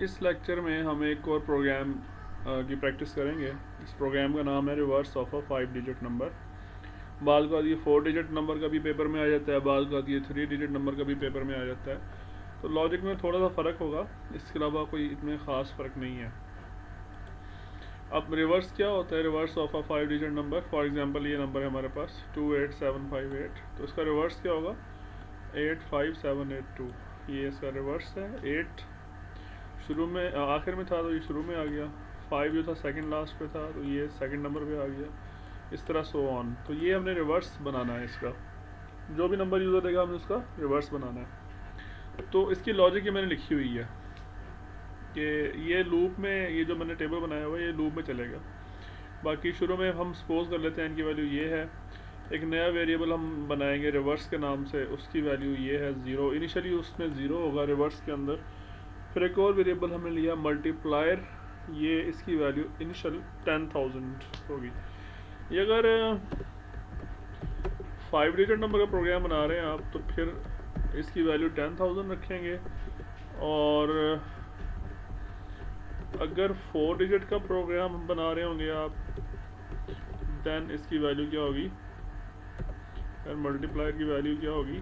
इस लेक्चर में हम एक और प्रोग्राम की प्रैक्टिस करेंगे। इस प्रोग्राम का नाम है reverse of a 5 digit number. बाल का ये 4 डिजिट नंबर का भी पेपर में आ जाता है, बाल का ये 3 डिजिट नंबर का भी पेपर में आ जाता है। तो लॉजिक में थोड़ा सा फ़र्क होगा, इसके अलावा कोई इतने ख़ास फ़र्क नहीं है। अब रिवर्स क्या होता है? Reverse of a 5 digit number. For example ये नंबर है हमारे पास 28758, तो इसका रिवर्स क्या होगा? 85782। ये इसका रिवर्स है। 8 शुरू में आखिर में था तो ये शुरू में आ गया। 5 जो था सेकंड लास्ट पे था तो ये सेकंड नंबर पे आ गया। इस तरह सो ऑन। तो ये हमने रिवर्स बनाना है इसका। जो भी नंबर यूज़र देगा हमने उसका रिवर्स बनाना है। तो इसकी लॉजिक ये मैंने लिखी हुई है कि ये लूप में, ये जो मैंने टेबल बनाया हुआ है ये लूप में चलेगा। बाकी शुरू में हम सपोज कर लेते हैं इनकी वैल्यू ये है। एक नया वेरिएबल हम बनाएंगे रिवर्स के नाम से, उसकी वैल्यू ये है 0। इनिशियली उसमें 0 होगा रिवर्स के अंदर। फिर एक और वेरिएबल हमने लिया मल्टीप्लायर, ये इसकी वैल्यू इनिशियल 10,000 होगी। ये अगर 5 डिजिट नंबर का प्रोग्राम बना रहे हैं आप तो फिर इसकी वैल्यू 10,000 रखेंगे। और अगर 4 डिजिट का प्रोग्राम बना रहे होंगे आप देन इसकी वैल्यू क्या होगी? यार मल्टीप्लायर की वैल्यू क्या होगी?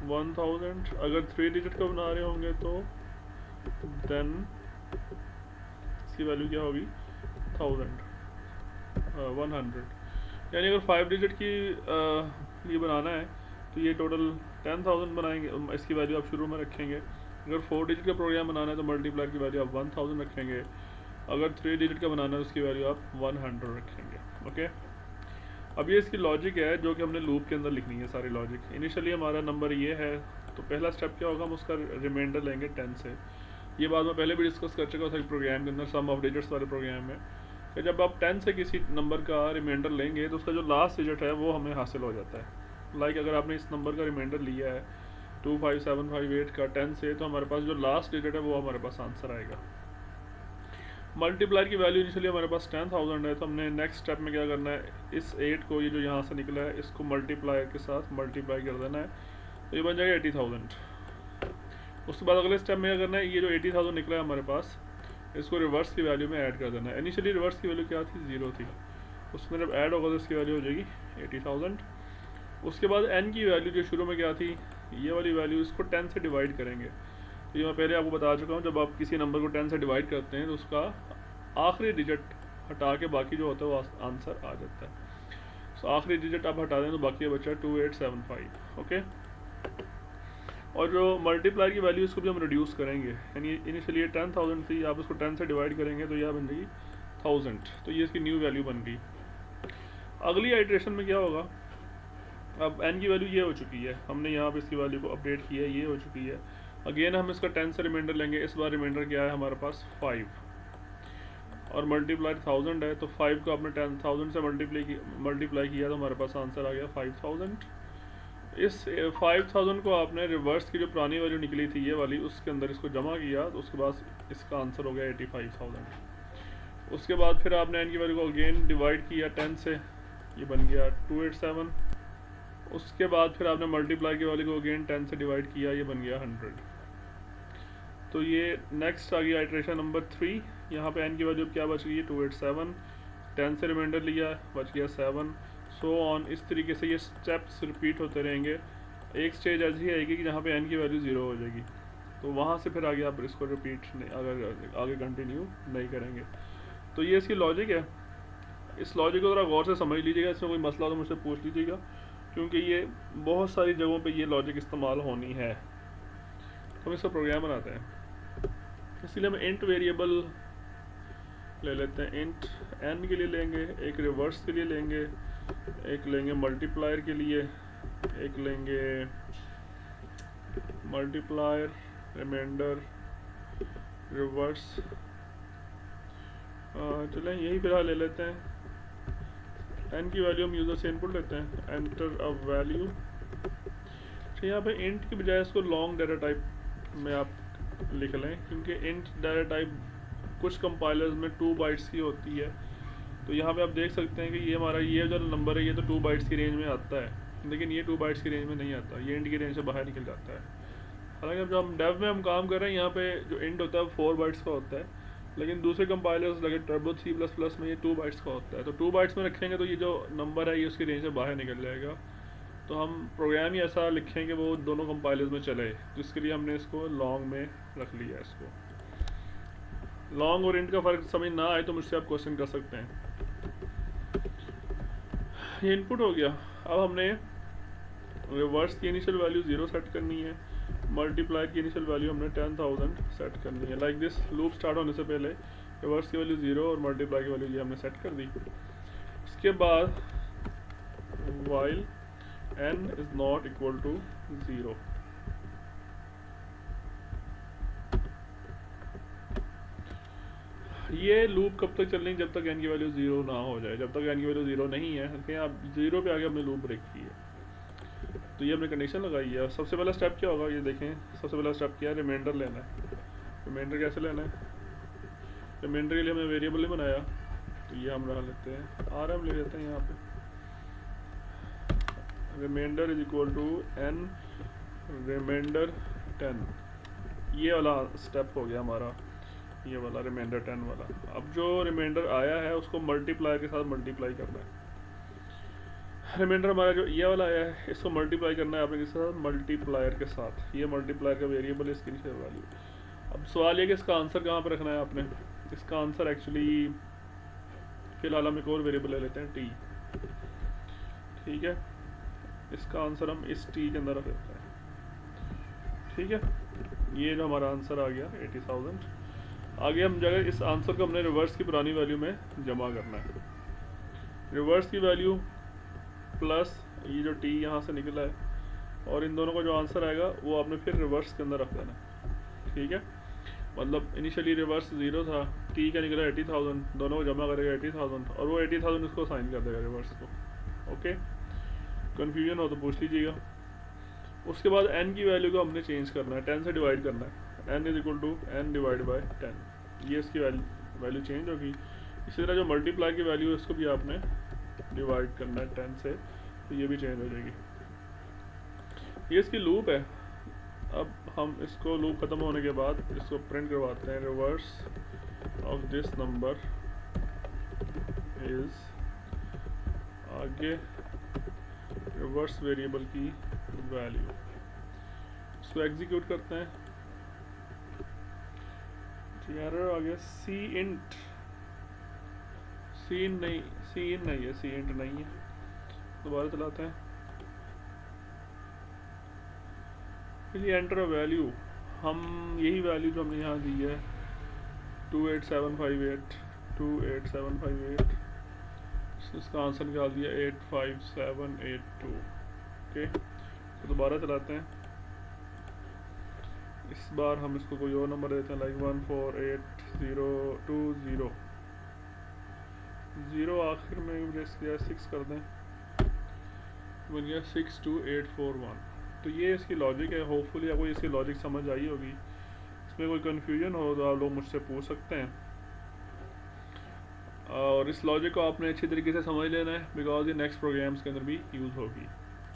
1000। अगर 3 डिजिट का बना रहे होंगे तो देन इसकी वैल्यू क्या होगी? 100। यानी अगर 5 डिजिट की ये बनाना है तो ये टोटल 10,000 बनाएंगे, इसकी वैल्यू आप शुरू में रखेंगे। अगर 4 डिजिट का प्रोग्राम बनाना है तो मल्टीप्लायर की वैल्यू आप 1000 रखेंगे। अगर 3 डिजिट का बनाना है तो उसकी वैल्यू आप 100 रखेंगे। ओके, अब ये इसकी लॉजिक है जो कि हमने लूप के अंदर लिखनी है सारी लॉजिक। इनिशियली हमारा नंबर ये है तो पहला स्टेप क्या होगा? हम उसका रिमाइंडर लेंगे 10 से। ये बात मैं पहले भी डिस्कस कर चुका था प्रोग्राम के अंदर, सम ऑफ डिजिट्स वाले प्रोग्राम में, कि जब आप 10 से किसी नंबर का रिमाइंडर लेंगे तो उसका जो लास्ट डिजिट है वो हमें हासिल हो जाता है। लाइक अगर आपने इस नंबर का रिमाइंडर लिया है 25758 का 10 से, तो हमारे पास जो लास्ट डिजिट है वो हमारे पास आंसर आएगा। मल्टीप्लायर की वैल्यू इनिशियली हमारे पास 10,000 है, तो हमने नेक्स्ट स्टेप में क्या करना है? इस 8 को, ये जो यहाँ से निकला है, इसको मल्टीप्लायर के साथ मल्टीप्लाई कर देना है, तो ये बन जाएगा 80,000। उसके बाद अगले स्टेप में क्या करना है? ये जो 80,000 निकला है हमारे पास, इसको रिवर्स की वैल्यू में ऐड कर देना है। इनिशियली रिवर्स की वैल्यू क्या थी? 0 थी। उसमें जब ऐड होगा तो इसकी वैल्यू हो जाएगी 80,000। उसके बाद n की वैल्यू जो शुरू में क्या थी, ये वाली वैल्यू, इसको 10 से डिवाइड करेंगे। तो ये मैं पहले आपको बता चुका हूँ, जब आप किसी नंबर को 10 से डिवाइड करते हैं तो उसका आखिरी डिजिट हटा के बाकी जो होता है वो आंसर आ जाता है। सो आखिरी डिजिट आप हटा दें तो बाकी बचा 2875। ओके, और जो मल्टीप्लायर की वैल्यू इसको भी हम रिड्यूस करेंगे। यानी इनिशियली ये 10,000 थी, आप इसको 10 से डिवाइड करेंगे तो यह बन जाएगी 1000। तो ये इसकी न्यू वैल्यू बन गई। अगली आइट्रेशन में क्या होगा? अब n की वैल्यू ये हो चुकी है, हमने यहाँ पे इसकी वैल्यू को अपडेट किया है, ये हो चुकी है। अगेन हम इसका 10 से रिमाइंडर लेंगे। इस बार रिमाइंडर क्या है हमारे पास? 5। और मल्टीप्लाई 1000 है तो 5 को आपने 10,000 से मल्टीप्लाई किया तो हमारे पास आंसर आ गया 5000। इस 5000 को आपने रिवर्स की जो पुरानी वैल्यू निकली थी ये वाली, उसके अंदर इसको जमा किया तो उसके बाद इसका आंसर हो गया 85,000। उसके बाद फिर आपने n की वैल्यू को अगेन डिवाइड किया 10 से, ये बन गया 287। उसके बाद फिर आपने मल्टीप्लाई की वैल्यू को अगेन 10 से डिवाइड किया, ये बन गया 100। तो ये नेक्स्ट आ गया आइट्रेशन नंबर 3। यहाँ पे n की वैल्यू क्या बच गई है? 287। 10 से रिमाइंडर लिया, बच गया 7। So on. इस तरीके से ये स्टेप्स रिपीट होते रहेंगे। एक स्टेज ऐसी आएगी कि जहाँ पे n की वैल्यू 0 हो जाएगी, तो वहाँ से फिर आगे आप इसको रिपीट अगर आगे कंटिन्यू नहीं करेंगे। तो ये इसकी लॉजिक है। इस लॉजिक को ज़रा गौर से समझ लीजिएगा। इसमें कोई मसला तो मुझसे पूछ लीजिएगा, क्योंकि ये बहुत सारी जगहों पे ये लॉजिक इस्तेमाल होनी है। हम इसका प्रोग्राम बनाते हैं, इसलिए हम इंट वेरिएबल ले लेते हैं। इंट n के लिए लेंगे, एक रिवर्स के लिए लेंगे, एक लेंगे मल्टीप्लायर के लिए, एक लेंगे मल्टीप्लायर, रिमाइंडर, रिवर्स। चलें यही फिलहाल ले लेते हैं। n की वैल्यू हम यूज़र से इनपुट लेते हैं, एंटर अ वैल्यू। तो यहाँ पे इंट की बजाय इसको लॉन्ग डाटा टाइप में आप लिख लें, क्योंकि इंट डाटा टाइप कुछ कंपाइलर्स में 2 बाइट्स की होती है। तो यहाँ पे आप देख सकते हैं कि ये हमारा ये जो नंबर है ये तो 2 बाइट्स की रेंज में आता है, लेकिन ये 2 बाइट्स की रेंज में नहीं आता, ये इंट की रेंज से बाहर निकल जाता है। हालांकि अब जो हम डेव में हम काम कर रहे हैं यहाँ पे जो इंट होता है वो 4 बाइट्स का होता है, लेकिन दूसरे कंपाइलर्स लगे टर्बो C++ में ये 2 बाइट्स का होता है। तो 2 बाइट्स में रखेंगे तो ये जो नंबर है ये उसकी रेंज से बाहर निकल जाएगा। तो हम प्रोग्राम ही ऐसा लिखें कि वो दोनों कंपाइलर्स में चले, जिसके लिए हमने इसको लॉन्ग में रख लिया है। इसको लॉन्ग और इंट का फ़र्क समझ ना आए तो मुझसे आप क्वेश्चन कर सकते हैं। ये इनपुट हो गया। अब हमने रिवर्स की इनिशियल वैल्यू 0 सेट करनी है, मल्टीप्लाई की इनिशियल वैल्यू हमने 10,000 सेट करनी है। लाइक दिस लूप स्टार्ट होने से पहले रिवर्स की वैल्यू 0 और मल्टीप्लाई की वैल्यू ये हमने सेट कर दी। उसके बाद while n is not equal to 0, ये लूप कब तक चलनी, जब तक n की वैल्यू 0 ना हो जाए। जब तक n की वैल्यू 0 नहीं है, कहीं आप 0 पे आगे हमने लूप ब्रेक की है, तो ये हमने कंडीशन लगाई है। सबसे पहला स्टेप क्या होगा ये देखें। सबसे पहला स्टेप क्या है, रिमाइंडर लेना है। रिमाइंडर कैसे लेना है, रिमाइंडर के लिए हमने वेरिएबल नहीं बनाया, तो ये हम रख लेते हैं rm ले लेते हैं यहाँ पे। Remainder is equal to n remainder 10, ये वाला स्टेप हो गया हमारा, ये वाला रिमाइंडर 10 वाला। अब जो रिमाइंडर आया है उसको मल्टीप्लायर के साथ मल्टीप्लाई करना है। रिमाइंडर हमारा जो ये वाला आया है इसको मल्टीप्लाई करना है आपने किसके साथ, मल्टीप्लायर के साथ। ये मल्टीप्लायर का वेरिएबल है, इसकी इनिशियल वैल्यू। अब सवाल ये कि इसका आंसर कहाँ पर रखना है आपने। इसका आंसर एक्चुअली फ़िलहाल हम एक और वेरिएबल ले लेते हैं t, ठीक है। इसका आंसर हम इस t के अंदर रख देते हैं, ठीक है। ये जो हमारा आंसर आ गया 80,000। आगे हम जाकर इस आंसर को हमने रिवर्स की पुरानी वैल्यू में जमा करना है। रिवर्स की वैल्यू प्लस ये जो t यहाँ से निकला है, और इन दोनों का जो आंसर आएगा वो आपने फिर रिवर्स के अंदर रख देना, ठीक है। मतलब इनिशियली रिवर्स 0 था, t का निकला 80,000, दोनों को जमा करेगा 80,000 और वो 80,000 उसको साइन कर देगा रिवर्स को। ओके, कन्फ्यूजन हो तो पूछ लीजिएगा। उसके बाद n की वैल्यू को हमने चेंज करना है, 10 से डिवाइड करना है। n is equal to n divide by 10, ये इसकी वैल्यू चेंज होगी। इसी तरह जो मल्टीप्लाई की वैल्यू है इसको भी आपने डिवाइड करना है 10 से, तो ये भी चेंज हो जाएगी। ये इसकी लूप है। अब हम इसको लूप ख़त्म होने के बाद इसको प्रिंट करवाते हैं, reverse of this number is, आगे रिवर्स वेरिएबल की वैल्यू, इसको एग्जीक्यूट करते हैं। एरर आ गया, सी इंट, सी इन नहीं है, सी इंट नहीं है। दोबारा चलाते हैं, फिर ये एंटर वैल्यू, हम यही वैल्यू जो हमने यहाँ दी है 28758, इसका आंसर निकाल दिया 85782। ओके, तो दोबारा चलाते हैं। इस बार हम इसको कोई और नंबर देते हैं, लाइक 148020, 0 आखिर में रेस किया, 6 कर दें, बन गया 62841। तो ये इसकी लॉजिक है। होपफुली आपको इसकी लॉजिक समझ आई होगी। इसमें कोई कन्फ्यूजन हो तो आप लोग मुझसे पूछ सकते हैं, और इस लॉजिक को आपने अच्छी तरीके से समझ लेना है, बिकॉज ये नेक्स्ट प्रोग्राम्स के अंदर भी यूज़ होगी।